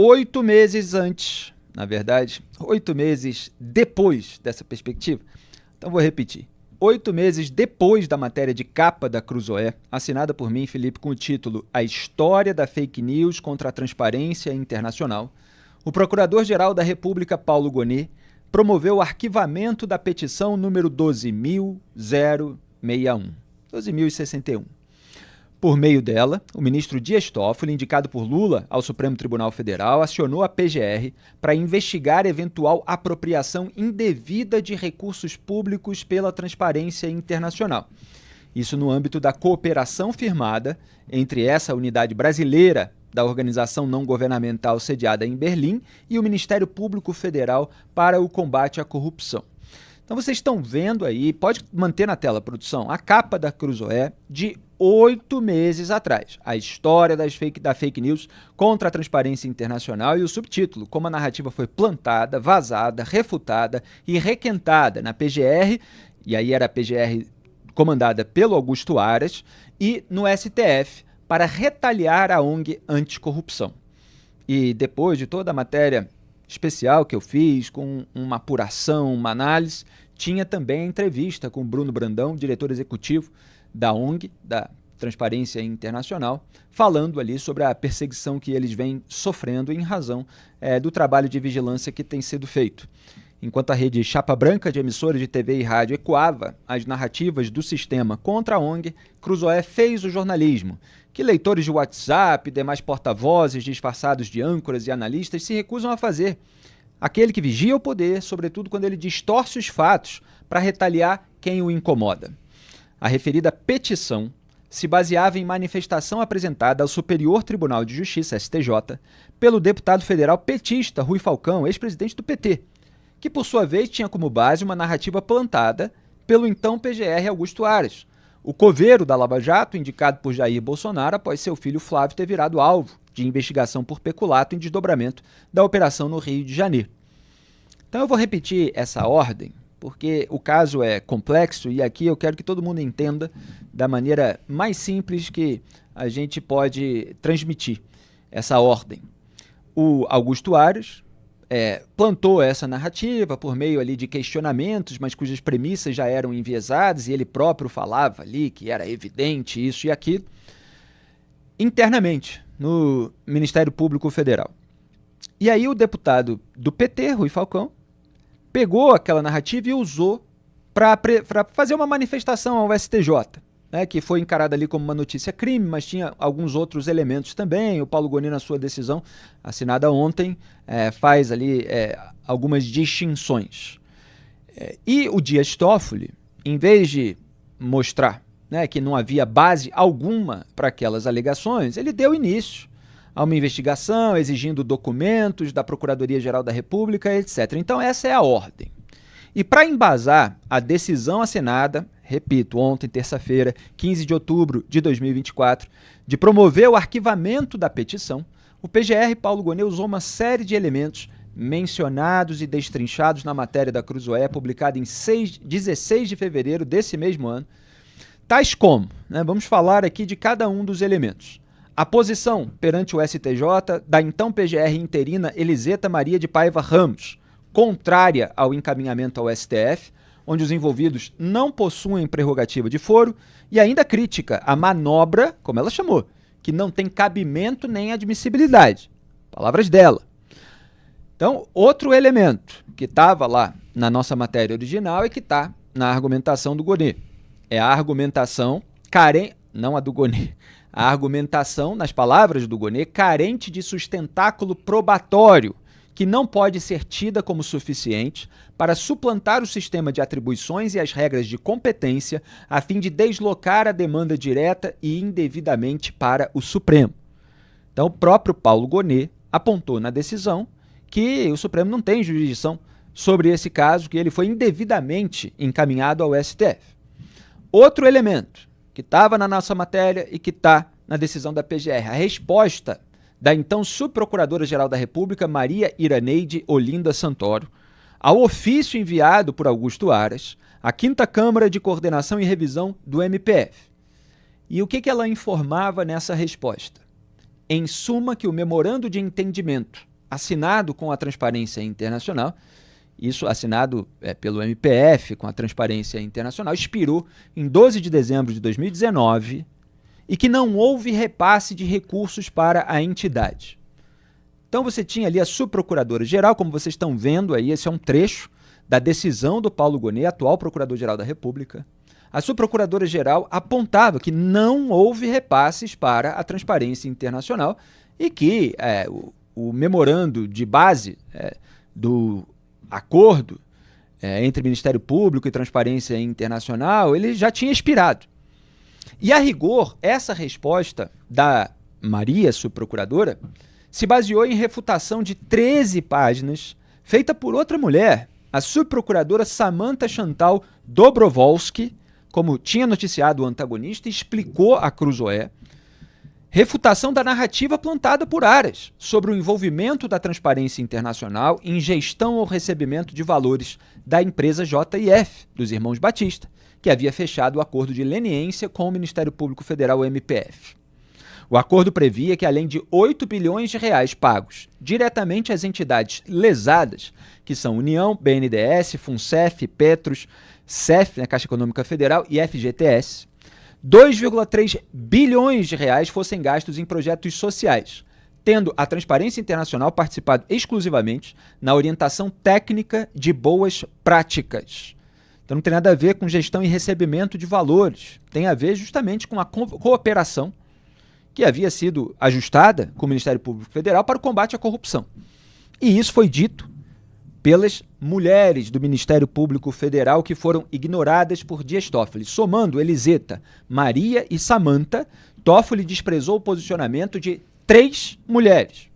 8 meses antes, na verdade, 8 meses depois dessa perspectiva. Então vou repetir. 8 meses depois da matéria de capa da Cruzoé, assinada por mim, Felipe, com o título A História da Fake News contra a Transparência Internacional, o Procurador-Geral da República, Paulo Gonet, promoveu o arquivamento da petição número 12.061. 12.061. Por meio dela, o ministro Dias Toffoli, indicado por Lula ao Supremo Tribunal Federal, acionou a PGR para investigar eventual apropriação indevida de recursos públicos pela Transparência Internacional. Isso no âmbito da cooperação firmada entre essa unidade brasileira da organização não governamental sediada em Berlim e o Ministério Público Federal para o combate à corrupção. Então vocês estão vendo aí, pode manter na tela, produção, a capa da Cruzoé de 8 meses atrás. A história da fake news contra a transparência internacional e o subtítulo, como a narrativa foi plantada, vazada, refutada e requentada na PGR, e aí era a PGR comandada pelo Augusto Aras, e no STF, para retaliar a ONG anticorrupção. E depois de toda a matéria especial que eu fiz, com uma apuração, uma análise, tinha também a entrevista com o Bruno Brandão, diretor executivo da ONG, da Transparência Internacional, falando ali sobre a perseguição que eles vêm sofrendo em razão do trabalho de vigilância que tem sido feito. Enquanto a rede Chapa Branca de emissoras de TV e rádio ecoava as narrativas do sistema contra a ONG, Cruzoé fez o jornalismo, que leitores de WhatsApp e demais porta-vozes disfarçados de âncoras e analistas se recusam a fazer. Aquele que vigia o poder, sobretudo quando ele distorce os fatos para retaliar quem o incomoda. A referida petição se baseava em manifestação apresentada ao Superior Tribunal de Justiça, STJ, pelo deputado federal petista Rui Falcão, ex-presidente do PT, que por sua vez tinha como base uma narrativa plantada pelo então PGR Augusto Aras, o coveiro da Lava Jato, indicado por Jair Bolsonaro após seu filho Flávio ter virado alvo de investigação por peculato em desdobramento da operação no Rio de Janeiro. Então eu vou repetir essa ordem, porque o caso é complexo e aqui eu quero que todo mundo entenda da maneira mais simples que a gente pode transmitir essa ordem. O Augusto Aras plantou essa narrativa por meio ali de questionamentos, mas cujas premissas já eram enviesadas e ele próprio falava ali que era evidente isso e aquilo, internamente no Ministério Público Federal. E aí o deputado do PT, Rui Falcão, pegou aquela narrativa e usou para fazer uma manifestação ao STJ, né, que foi encarada ali como uma notícia crime, mas tinha alguns outros elementos também. O Paulo Gonet, na sua decisão, assinada ontem, faz ali algumas distinções. E o Dias Toffoli, em vez de mostrar, né, que não havia base alguma para aquelas alegações, ele deu início a uma investigação exigindo documentos da Procuradoria-Geral da República, etc. Então essa é a ordem. E para embasar a decisão assinada, repito, ontem, terça-feira, 15 de outubro de 2024, de promover o arquivamento da petição, o PGR Paulo Gonet usou uma série de elementos mencionados e destrinchados na matéria da Cruzoé, publicada em 16 de fevereiro desse mesmo ano, tais como, né, vamos falar aqui de cada um dos elementos. A posição perante o STJ da então PGR interina Eliseta Maria de Paiva Ramos, contrária ao encaminhamento ao STF, onde os envolvidos não possuem prerrogativa de foro, e ainda crítica à manobra, como ela chamou, que não tem cabimento nem admissibilidade. Palavras dela. Então, outro elemento que estava lá na nossa matéria original e que está na argumentação do Gonet. É a argumentação não a do Gonet, a argumentação, nas palavras do Gonet, carente de sustentáculo probatório, que não pode ser tida como suficiente para suplantar o sistema de atribuições e as regras de competência a fim de deslocar a demanda direta e indevidamente para o Supremo. Então, o próprio Paulo Gonet apontou na decisão que o Supremo não tem jurisdição sobre esse caso, que ele foi indevidamente encaminhado ao STF. Outro elemento que estava na nossa matéria e que está na decisão da PGR, a resposta da então Subprocuradora-Geral da República, Maria Iraneide Olinda Santoro, ao ofício enviado por Augusto Aras, à 5ª Câmara de Coordenação e Revisão do MPF. E o que ela informava nessa resposta? em suma, que o memorando de entendimento assinado com a Transparência Internacional, isso assinado pelo MPF com a Transparência Internacional, expirou em 12 de dezembro de 2019 e que não houve repasse de recursos para a entidade. Então você tinha ali a subprocuradora-geral, como vocês estão vendo aí, esse é um trecho da decisão do Paulo Gonet, atual procurador-geral da República. A subprocuradora-geral apontava que não houve repasses para a Transparência Internacional e que o memorando de base do acordo entre Ministério Público e Transparência Internacional, ele já tinha expirado. E, a rigor, essa resposta da Maria, subprocuradora, se baseou em refutação de 13 páginas, feita por outra mulher, a subprocuradora Samantha Chantal Dobrovolsky, como tinha noticiado o antagonista, explicou a Cruzoé, refutação da narrativa plantada por Aras sobre o envolvimento da Transparência Internacional em gestão ou recebimento de valores da empresa JF, dos irmãos Batista, que havia fechado o acordo de leniência com o Ministério Público Federal, o MPF. O acordo previa que, além de 8 bilhões de reais pagos diretamente às entidades lesadas, que são União, BNDES, FUNCEF, Petros, CEF, Caixa Econômica Federal, e FGTS, 2,3 bilhões de reais fossem gastos em projetos sociais, tendo a Transparência Internacional participado exclusivamente na orientação técnica de boas práticas. Então não tem nada a ver com gestão e recebimento de valores, tem a ver justamente com a cooperação que havia sido ajustada com o Ministério Público Federal para o combate à corrupção. E isso foi dito pelas mulheres do Ministério Público Federal que foram ignoradas por Dias Toffoli. Somando Eliseta, Maria e Samantha, Toffoli desprezou o posicionamento de 3 mulheres.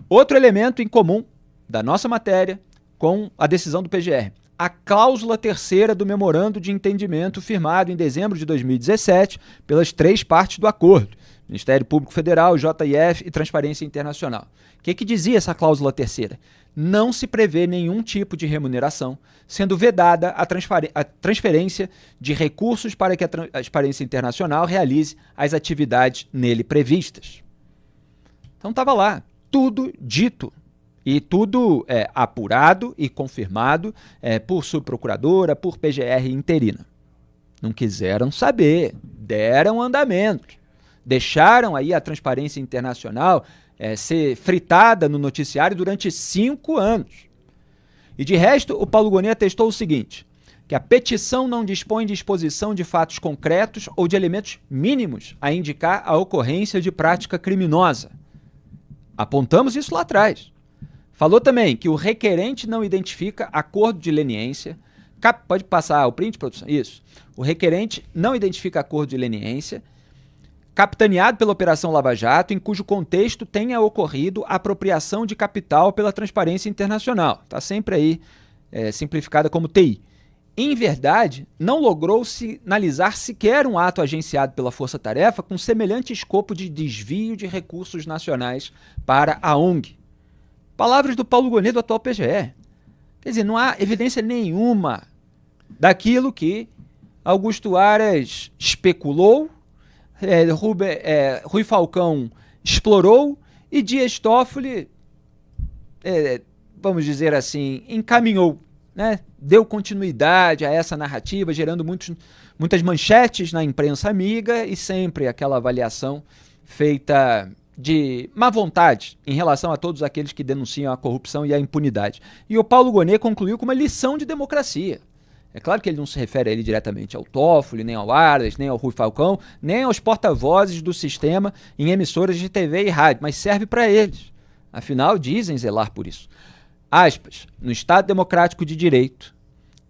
Outro elemento em comum da nossa matéria com a decisão do PGR. A cláusula terceira do memorando de entendimento firmado em dezembro de 2017 pelas 3 partes do acordo, Ministério Público Federal, JF e Transparência Internacional. O que dizia essa cláusula terceira? Não se prevê nenhum tipo de remuneração, sendo vedada a transferência de recursos para que a Transparência Internacional realize as atividades nele previstas. Então estava lá, tudo dito. E tudo apurado e confirmado por subprocuradora, por PGR interina. Não quiseram saber, deram andamento. Deixaram aí a Transparência Internacional ser fritada no noticiário durante 5 anos. E de resto, o Paulo Gonet atestou o seguinte, que a petição não dispõe de exposição de fatos concretos ou de elementos mínimos a indicar a ocorrência de prática criminosa. Apontamos isso lá atrás. Falou também que o requerente não identifica acordo de leniência. Pode passar o print, produção? Isso. O requerente não identifica acordo de leniência, capitaneado pela Operação Lava Jato, em cujo contexto tenha ocorrido apropriação de capital pela Transparência Internacional. Está sempre aí simplificada como TI. Em verdade, não logrou sinalizar sequer um ato agenciado pela Força Tarefa com semelhante escopo de desvio de recursos nacionais para a ONG. Palavras do Paulo Gonet, do atual PGR. Quer dizer, não há evidência nenhuma daquilo que Augusto Aras especulou, Rui Falcão explorou e Dias Toffoli, vamos dizer assim, encaminhou, né? Deu continuidade a essa narrativa, gerando muitas manchetes na imprensa amiga e sempre aquela avaliação feita de má vontade em relação a todos aqueles que denunciam a corrupção e a impunidade. E o Paulo Gonet concluiu com uma lição de democracia. É claro que ele não se refere a ele diretamente ao Toffoli, nem ao Aras, nem ao Rui Falcão, nem aos porta-vozes do sistema em emissoras de TV e rádio, mas serve para eles. Afinal, dizem zelar por isso. Aspas, no Estado Democrático de Direito,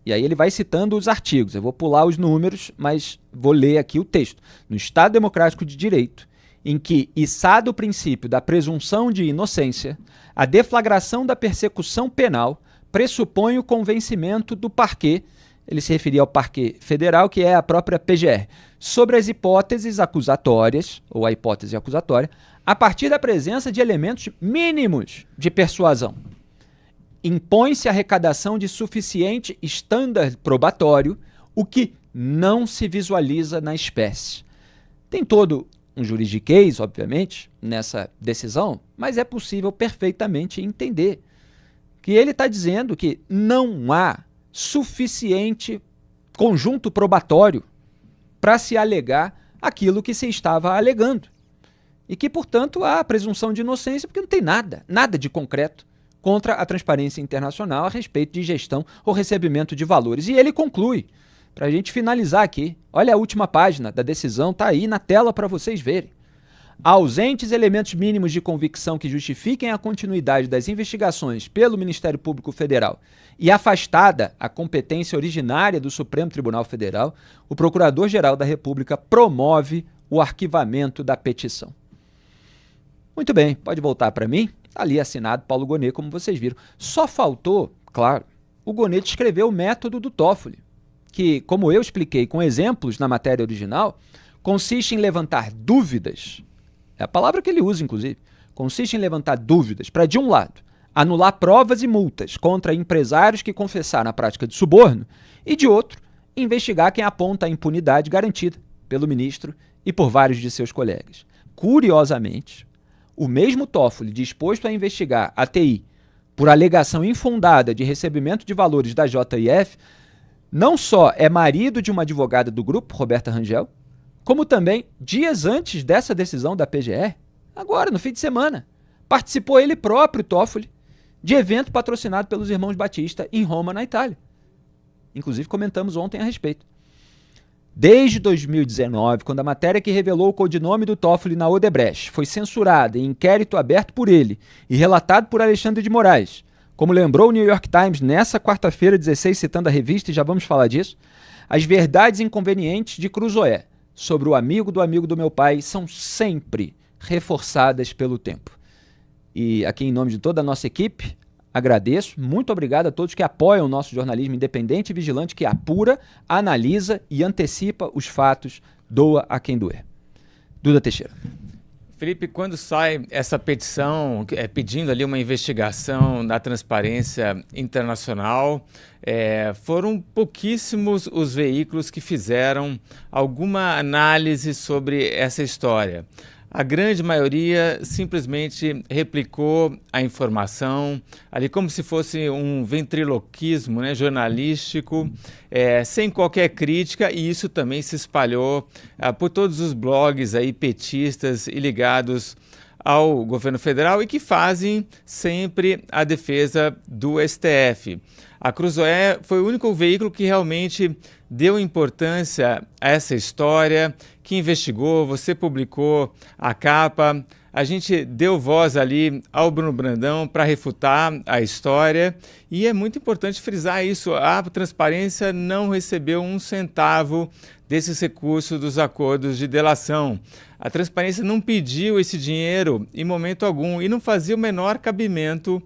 e aí ele vai citando os artigos, eu vou pular os números, mas vou ler aqui o texto. No Estado Democrático de Direito, em que, içado o princípio da presunção de inocência, a deflagração da persecução penal pressupõe o convencimento do parquê, ele se referia ao parquê federal, que é a própria PGR, sobre as hipóteses acusatórias, ou a hipótese acusatória, a partir da presença de elementos mínimos de persuasão. Impõe-se a arrecadação de suficiente estándar probatório, o que não se visualiza na espécie. Tem todo um juridiquês, obviamente, nessa decisão, mas é possível perfeitamente entender que ele está dizendo que não há suficiente conjunto probatório para se alegar aquilo que se estava alegando. E que, portanto, há a presunção de inocência, porque não tem nada de concreto contra a Transparência Internacional a respeito de gestão ou recebimento de valores. E ele conclui, para a gente finalizar aqui, olha a última página da decisão, está aí na tela para vocês verem. Ausentes elementos mínimos de convicção que justifiquem a continuidade das investigações pelo Ministério Público Federal e afastada a competência originária do Supremo Tribunal Federal, o Procurador-Geral da República promove o arquivamento da petição. Muito bem, pode voltar para mim. Ali assinado Paulo Gonet, como vocês viram. Só faltou, claro, o Gonet descrever o método do Toffoli, que, como eu expliquei com exemplos na matéria original, consiste em levantar dúvidas, é a palavra que ele usa, inclusive, consiste em levantar dúvidas para, de um lado, anular provas e multas contra empresários que confessaram a prática de suborno e, de outro, investigar quem aponta a impunidade garantida pelo ministro e por vários de seus colegas. Curiosamente, o mesmo Toffoli disposto a investigar a TI por alegação infundada de recebimento de valores da JIF, não só é marido de uma advogada do grupo, Roberta Rangel, como também, dias antes dessa decisão da PGR, agora, no fim de semana, participou ele próprio, Toffoli, de evento patrocinado pelos irmãos Batista em Roma, na Itália. Inclusive, comentamos ontem a respeito. Desde 2019, quando a matéria que revelou o codinome do Toffoli na Odebrecht foi censurada em inquérito aberto por ele e relatado por Alexandre de Moraes, como lembrou o New York Times nessa quarta-feira 16, citando a revista, e já vamos falar disso, as verdades inconvenientes de Cruzoé sobre o amigo do meu pai são sempre reforçadas pelo tempo. E aqui, em nome de toda a nossa equipe, agradeço, muito obrigado a todos que apoiam o nosso jornalismo independente e vigilante, que apura, analisa e antecipa os fatos, doa a quem doer. Duda Teixeira. Felipe, quando sai essa petição pedindo ali uma investigação da Transparência Internacional, foram pouquíssimos os veículos que fizeram alguma análise sobre essa história. A grande maioria simplesmente replicou a informação, ali como se fosse um ventriloquismo, né, jornalístico, sem qualquer crítica, e isso também se espalhou por todos os blogs aí, petistas e ligados ao governo federal e que fazem sempre a defesa do STF. A Cruzoé foi o único veículo que realmente deu importância a essa história, que investigou, você publicou a capa, a gente deu voz ali ao Bruno Brandão para refutar a história e é muito importante frisar isso, a Transparência não recebeu um centavo desses recursos dos acordos de delação. A Transparência não pediu esse dinheiro em momento algum e não fazia o menor cabimento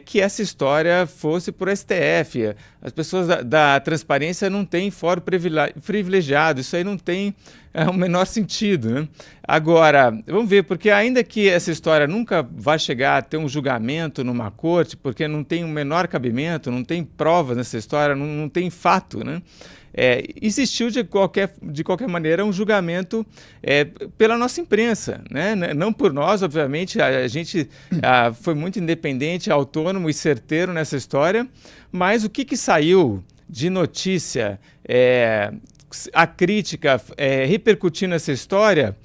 que essa história fosse por STF. As pessoas da Transparência não têm fórum privilegiado, isso aí não tem o menor sentido, né? Agora, vamos ver, porque ainda que essa história nunca vai chegar a ter um julgamento numa corte, porque não tem o menor cabimento, não tem provas nessa história, não tem fato, né? Existiu de qualquer maneira um julgamento pela nossa imprensa, né? Não por nós, obviamente, a gente foi muito independente, autônomo e certeiro nessa história, mas o que saiu de notícia, a crítica repercutindo essa história,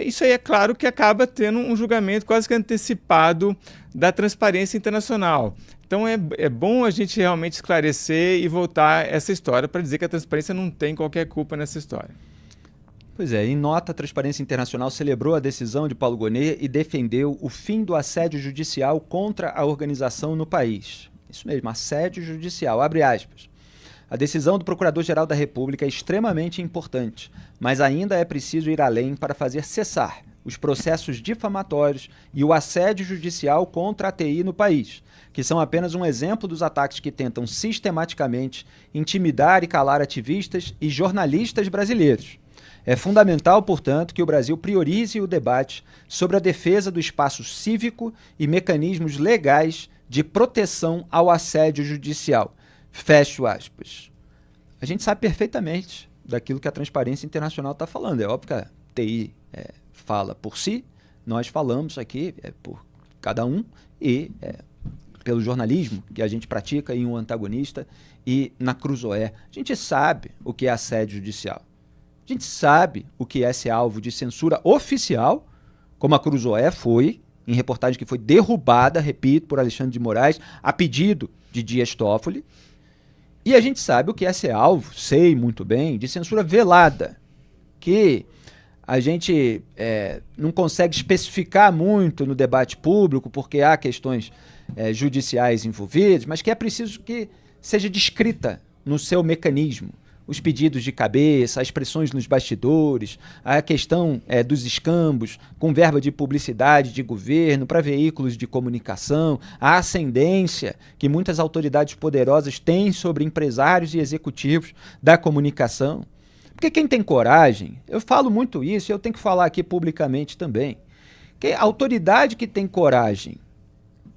isso aí é claro que acaba tendo um julgamento quase que antecipado da Transparência Internacional. Então é bom a gente realmente esclarecer e voltar essa história para dizer que a Transparência não tem qualquer culpa nessa história. Pois é, em nota, a Transparência Internacional celebrou a decisão de Paulo Gonet e defendeu o fim do assédio judicial contra a organização no país. Isso mesmo, assédio judicial, abre aspas. A decisão do Procurador-Geral da República é extremamente importante, mas ainda é preciso ir além para fazer cessar os processos difamatórios e o assédio judicial contra a TI no país, que são apenas um exemplo dos ataques que tentam sistematicamente intimidar e calar ativistas e jornalistas brasileiros. É fundamental, portanto, que o Brasil priorize o debate sobre a defesa do espaço cívico e mecanismos legais de proteção ao assédio judicial. Fecho aspas. A gente sabe perfeitamente daquilo que a Transparência Internacional está falando. É óbvio que a TI fala por si, nós falamos aqui por cada um e pelo jornalismo que a gente pratica em Um Antagonista e na Cruzoé. A gente sabe o que é assédio judicial. A gente sabe o que é ser alvo de censura oficial, como a Cruzoé foi, em reportagem que foi derrubada, repito, por Alexandre de Moraes, a pedido de Dias Toffoli. E a gente sabe o que é ser alvo, sei muito bem, de censura velada, que a gente não consegue especificar muito no debate público, porque há questões judiciais envolvidas, mas que é preciso que seja descrita no seu mecanismo. Os pedidos de cabeça, as pressões nos bastidores, a questão dos escambos com verba de publicidade de governo para veículos de comunicação, a ascendência que muitas autoridades poderosas têm sobre empresários e executivos da comunicação. Porque quem tem coragem, eu falo muito isso e eu tenho que falar aqui publicamente também, que a autoridade que tem coragem,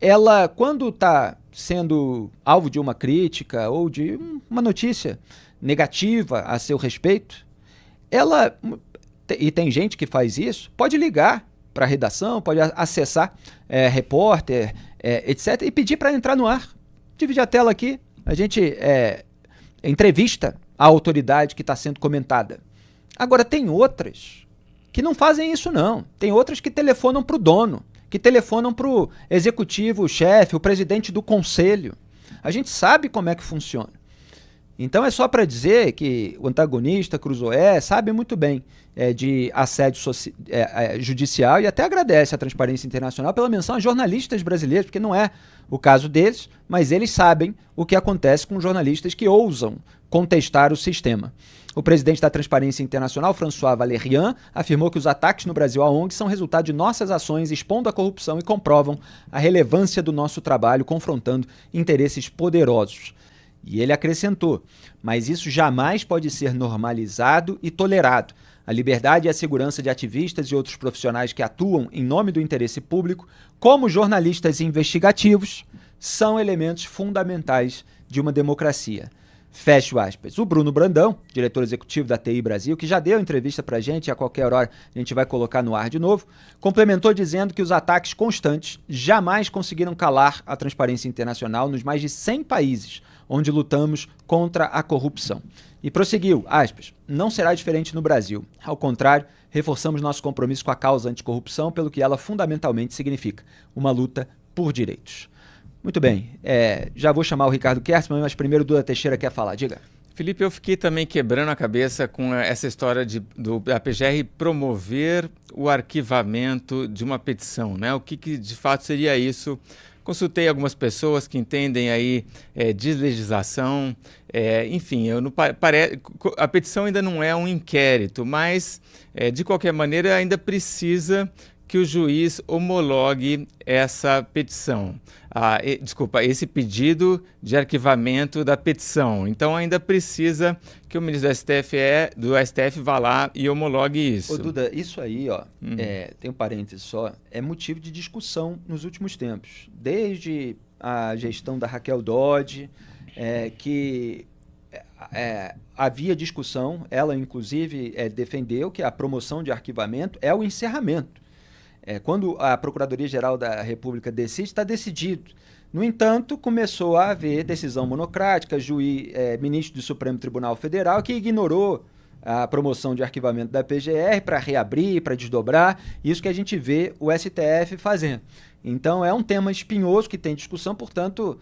ela, quando está sendo alvo de uma crítica ou de uma notícia negativa a seu respeito, ela, e tem gente que faz isso, pode ligar para a redação, pode acessar repórter, etc., e pedir para entrar no ar. Dividir a tela aqui, a gente entrevista a autoridade que está sendo comentada. Agora, tem outras que não fazem isso, não. Tem outras que telefonam para o dono, que telefonam para o executivo, o chefe, o presidente do conselho. A gente sabe como é que funciona. Então é só para dizer que o Antagonista, Cruzoé, sabe muito bem de assédio judicial e até agradece a Transparência Internacional pela menção a jornalistas brasileiros, porque não é o caso deles, mas eles sabem o que acontece com jornalistas que ousam contestar o sistema. O presidente da Transparência Internacional, François Valerian, afirmou que os ataques no Brasil à ONG são resultado de nossas ações expondo a corrupção e comprovam a relevância do nosso trabalho confrontando interesses poderosos. E ele acrescentou, mas isso jamais pode ser normalizado e tolerado. A liberdade e a segurança de ativistas e outros profissionais que atuam em nome do interesse público, como jornalistas investigativos, são elementos fundamentais de uma democracia. Fecho aspas. O Bruno Brandão, diretor executivo da TI Brasil, que já deu entrevista para a gente, a qualquer hora a gente vai colocar no ar de novo, complementou dizendo que os ataques constantes jamais conseguiram calar a Transparência Internacional nos mais de 100 países onde lutamos contra a corrupção. E prosseguiu, aspas, não será diferente no Brasil. Ao contrário, reforçamos nosso compromisso com a causa anticorrupção pelo que ela fundamentalmente significa, uma luta por direitos. Muito bem, já vou chamar o Ricardo Kertzmann, mas primeiro o Duda Teixeira quer falar, diga. Felipe, eu fiquei também quebrando a cabeça com essa história da PGR promover o arquivamento de uma petição, né? O que de fato seria isso? Consultei algumas pessoas que entendem aí de legislação, enfim, a petição ainda não é um inquérito, mas de qualquer maneira ainda precisa que o juiz homologue essa petição. Esse pedido de arquivamento da petição. Então ainda precisa que o ministro do STF vá lá e homologue isso. Ô Duda, isso aí, tem um parênteses só, é motivo de discussão nos últimos tempos. Desde a gestão da Raquel Dodge, que havia discussão, ela inclusive defendeu que a promoção de arquivamento é o encerramento. Quando a Procuradoria-Geral da República decide, está decidido. No entanto, começou a haver decisão monocrática, ministro do Supremo Tribunal Federal, que ignorou a promoção de arquivamento da PGR para reabrir, para desdobrar, isso que a gente vê o STF fazendo. Então, é um tema espinhoso que tem discussão, portanto,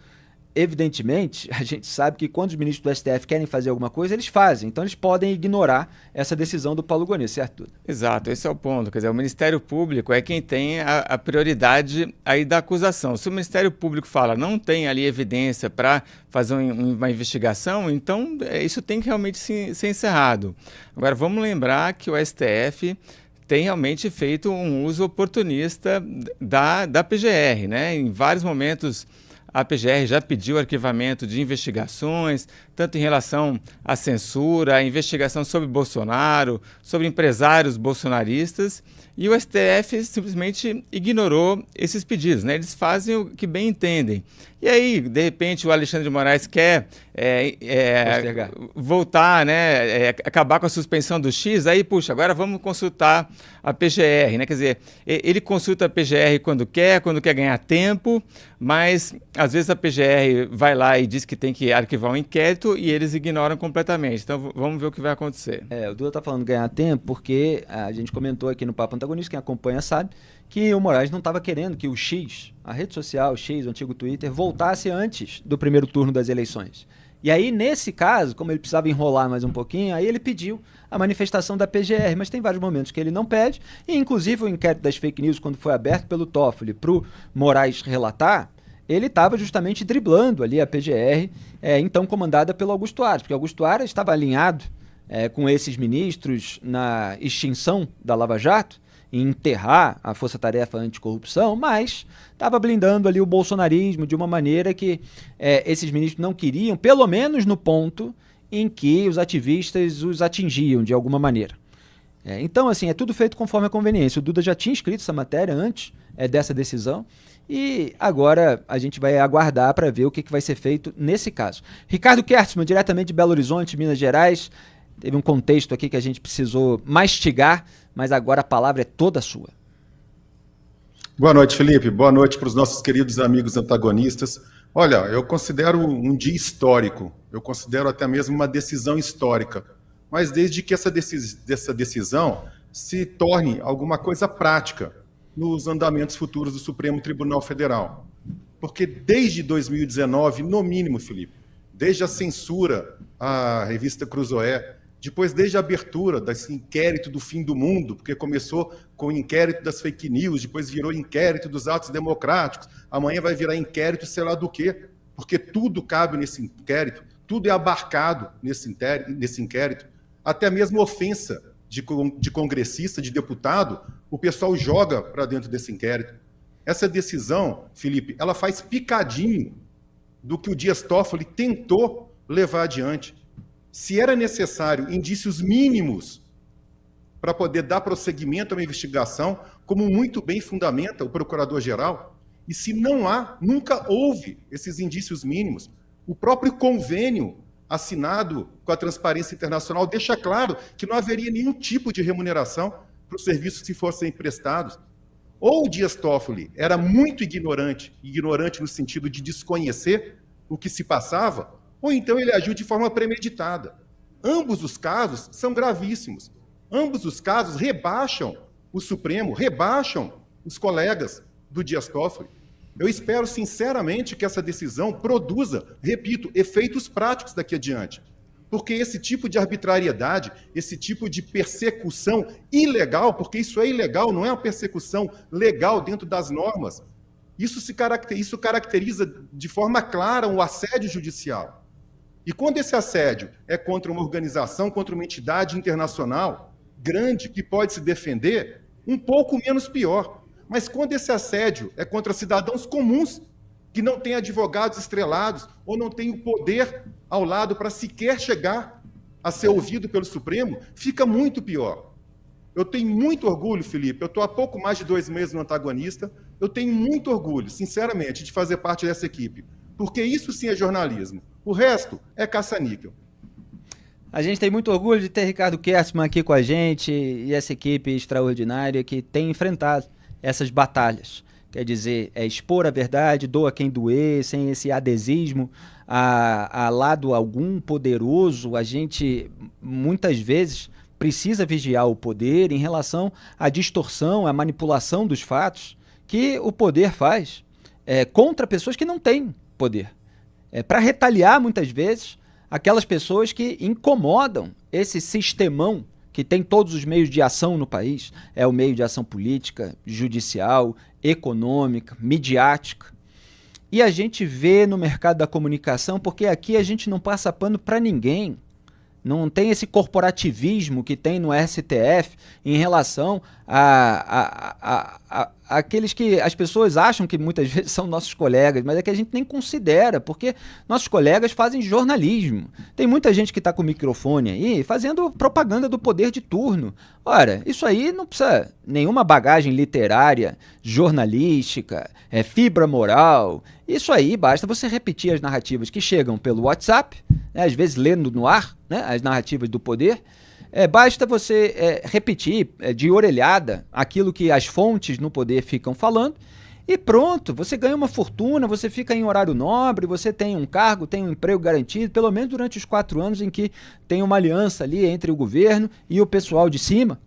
evidentemente, a gente sabe que quando os ministros do STF querem fazer alguma coisa, eles fazem. Então, eles podem ignorar essa decisão do Paulo Gonet, certo, Duda? Exato, esse é o ponto. Quer dizer, o Ministério Público é quem tem a prioridade aí da acusação. Se o Ministério Público fala não tem ali evidência para fazer uma investigação, então isso tem que realmente ser encerrado. Agora, vamos lembrar que o STF tem realmente feito um uso oportunista da PGR, né? Em vários momentos, a PGR já pediu arquivamento de investigações, tanto em relação à censura, à investigação sobre Bolsonaro, sobre empresários bolsonaristas, e o STF simplesmente ignorou esses pedidos, né? Eles fazem o que bem entendem. E aí, de repente, o Alexandre de Moraes quer voltar, né? Acabar com a suspensão do X, aí, puxa, agora vamos consultar a PGR, né? Quer dizer, ele consulta a PGR quando quer ganhar tempo, mas às vezes a PGR vai lá e diz que tem que arquivar um inquérito e eles ignoram completamente. Então vamos ver o que vai acontecer. O Duda está falando ganhar tempo porque a gente comentou aqui no Papo Antagonista, quem acompanha sabe, que o Moraes não estava querendo que o X, a rede social, o X, o antigo Twitter, voltasse antes do primeiro turno das eleições. E aí, nesse caso, como ele precisava enrolar mais um pouquinho, aí ele pediu a manifestação da PGR, mas tem vários momentos que ele não pede, e inclusive o inquérito das fake news, quando foi aberto pelo Toffoli para o Moraes relatar, ele estava justamente driblando ali a PGR, então comandada pelo Augusto Aras, porque Augusto Aras estava alinhado com esses ministros na extinção da Lava Jato, em enterrar a Força-Tarefa Anticorrupção, mas estava blindando ali o bolsonarismo de uma maneira que esses ministros não queriam, pelo menos no ponto em que os ativistas os atingiam de alguma maneira. Então, assim, é tudo feito conforme a conveniência. O Duda já tinha escrito essa matéria antes dessa decisão e agora a gente vai aguardar para ver o que vai ser feito nesse caso. Ricardo Kertzmann, diretamente de Belo Horizonte, Minas Gerais. Teve um contexto aqui que a gente precisou mastigar, mas agora a palavra é toda sua. Boa noite, Felipe. Boa noite para os nossos queridos amigos antagonistas. Olha, eu considero um dia histórico, eu considero até mesmo uma decisão histórica, mas desde que essa decisão se torne alguma coisa prática nos andamentos futuros do Supremo Tribunal Federal. Porque desde 2019, no mínimo, Felipe, desde a censura à revista Cruzoé, depois desde a abertura desse inquérito do fim do mundo, porque começou com o inquérito das fake news, depois virou inquérito dos atos democráticos, amanhã vai virar inquérito sei lá do quê, porque tudo cabe nesse inquérito, tudo é abarcado nesse inquérito, até mesmo ofensa de congressista, de deputado, o pessoal joga para dentro desse inquérito. Essa decisão, Felipe, ela faz picadinho do que o Dias Toffoli tentou levar adiante. Se era necessário indícios mínimos para poder dar prosseguimento a uma investigação, como muito bem fundamenta o Procurador-Geral, e se não há, nunca houve esses indícios mínimos, o próprio convênio assinado com a Transparência Internacional deixa claro que não haveria nenhum tipo de remuneração para os serviços que fossem prestados. Ou o Dias Toffoli era muito ignorante no sentido de desconhecer o que se passava, ou então ele agiu de forma premeditada. Ambos os casos são gravíssimos. Ambos os casos rebaixam o Supremo, rebaixam os colegas do Dias Toffoli. Eu espero, sinceramente, que essa decisão produza, repito, efeitos práticos daqui adiante. Porque esse tipo de arbitrariedade, esse tipo de persecução ilegal, porque isso é ilegal, não é uma persecução legal dentro das normas, isso caracteriza de forma clara um assédio judicial. E quando esse assédio é contra uma organização, contra uma entidade internacional grande que pode se defender, um pouco menos pior. Mas quando esse assédio é contra cidadãos comuns, que não têm advogados estrelados ou não têm o poder ao lado para sequer chegar a ser ouvido pelo Supremo, fica muito pior. Eu tenho muito orgulho, Felipe, eu estou há pouco mais de 2 meses no Antagonista, eu tenho muito orgulho, sinceramente, de fazer parte dessa equipe, porque isso sim é jornalismo. O resto é caça-níquel. A gente tem muito orgulho de ter Ricardo Kertzmann aqui com a gente e essa equipe extraordinária que tem enfrentado essas batalhas. Quer dizer, expor a verdade, doa quem doer, sem esse adesismo a lado algum poderoso. A gente, muitas vezes, precisa vigiar o poder em relação à distorção, à manipulação dos fatos que o poder faz contra pessoas que não têm poder. Para retaliar, muitas vezes, aquelas pessoas que incomodam esse sistemão que tem todos os meios de ação no país, o meio de ação política, judicial, econômica, midiática. E a gente vê no mercado da comunicação, porque aqui a gente não passa pano para ninguém, não tem esse corporativismo que tem no STF em relação a aqueles que as pessoas acham que muitas vezes são nossos colegas, mas é que a gente nem considera, porque nossos colegas fazem jornalismo. Tem muita gente que está com o microfone aí fazendo propaganda do poder de turno. Ora, isso aí não precisa nenhuma bagagem literária, jornalística, fibra moral. Isso aí basta você repetir as narrativas que chegam pelo WhatsApp, né, às vezes lendo no ar, né, as narrativas do poder. Basta você repetir de orelhada aquilo que as fontes no poder ficam falando e pronto, você ganha uma fortuna, você fica em horário nobre, você tem um cargo, tem um emprego garantido, pelo menos durante os 4 anos em que tem uma aliança ali entre o governo e o pessoal de cima.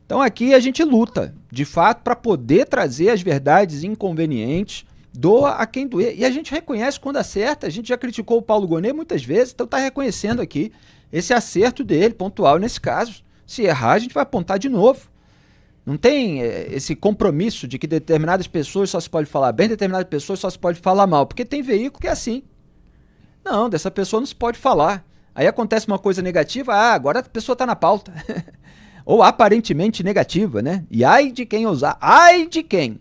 Então aqui a gente luta, de fato, para poder trazer as verdades inconvenientes, doa a quem doer. E a gente reconhece quando acerta, a gente já criticou o Paulo Gonet muitas vezes, então está reconhecendo aqui esse acerto dele, pontual nesse caso. Se errar, a gente vai apontar de novo. Não tem esse compromisso de que determinadas pessoas só se pode falar bem, determinadas pessoas só se pode falar mal, porque tem veículo que é assim. Não, dessa pessoa não se pode falar. Aí acontece uma coisa negativa, agora a pessoa está na pauta. Ou aparentemente negativa, né? E ai de quem ousar, ai de quem?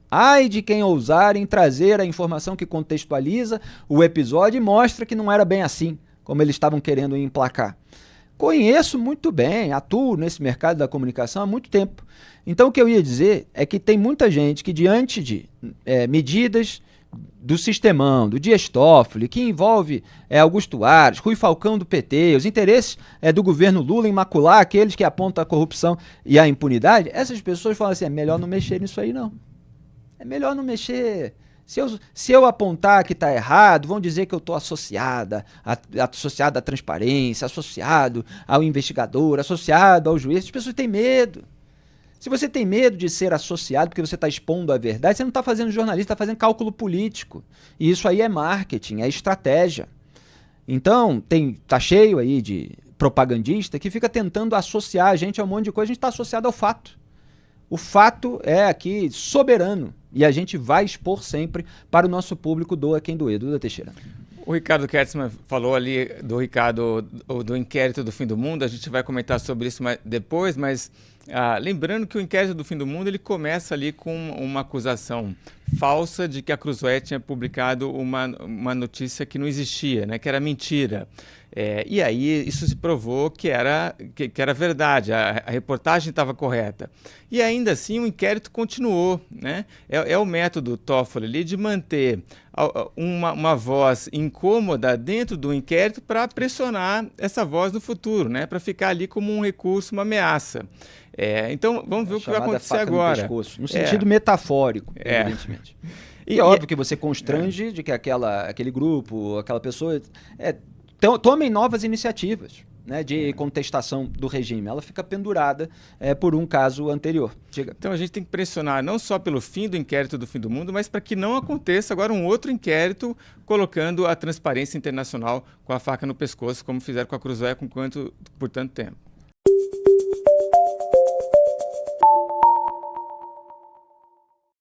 Ai de quem ousar em trazer a informação que contextualiza o episódio e mostra que não era bem assim, como eles estavam querendo emplacar. Conheço muito bem, atuo nesse mercado da comunicação há muito tempo. Então o que eu ia dizer é que tem muita gente que diante de medidas do Sistemão, do Dias Toffoli, que envolve Augusto Aras, Rui Falcão do PT, os interesses do governo Lula em macular aqueles que apontam a corrupção e a impunidade, essas pessoas falam assim, é melhor não mexer nisso aí não. É melhor não mexer. Se eu apontar que está errado, vão dizer que eu estou associado à transparência, associado ao investigador, associado ao juiz. As pessoas têm medo. Se você tem medo de ser associado porque você está expondo a verdade, você não está fazendo jornalismo, está fazendo cálculo político. E isso aí é marketing, é estratégia. Então, tá cheio aí de propagandista que fica tentando associar a gente a um monte de coisa, a gente está associado ao fato. O fato é aqui soberano e a gente vai expor sempre para o nosso público, doa quem doer. Duda Teixeira. O Ricardo Kertzmann falou ali do inquérito do fim do mundo, a gente vai comentar sobre isso depois, mas lembrando que o inquérito do fim do mundo ele começa ali com uma acusação falsa de que a Cruzoé tinha publicado uma notícia que não existia, né, que era mentira. E aí isso se provou que era verdade, a reportagem estava correta. E ainda assim o inquérito continuou, né? É o método Toffoli ali de manter uma voz incômoda dentro do inquérito para pressionar essa voz no futuro, né? Para ficar ali como um recurso, uma ameaça. Então vamos ver o que vai acontecer agora. No sentido metafórico, evidentemente. E é óbvio que você constrange de que aquele grupo, aquela pessoa... tomem novas iniciativas, né, de contestação do regime. Ela fica pendurada por um caso anterior. Diga. Então a gente tem que pressionar não só pelo fim do inquérito do fim do mundo, mas para que não aconteça agora um outro inquérito colocando a transparência internacional com a faca no pescoço, como fizeram com a Cruzoé por tanto tempo.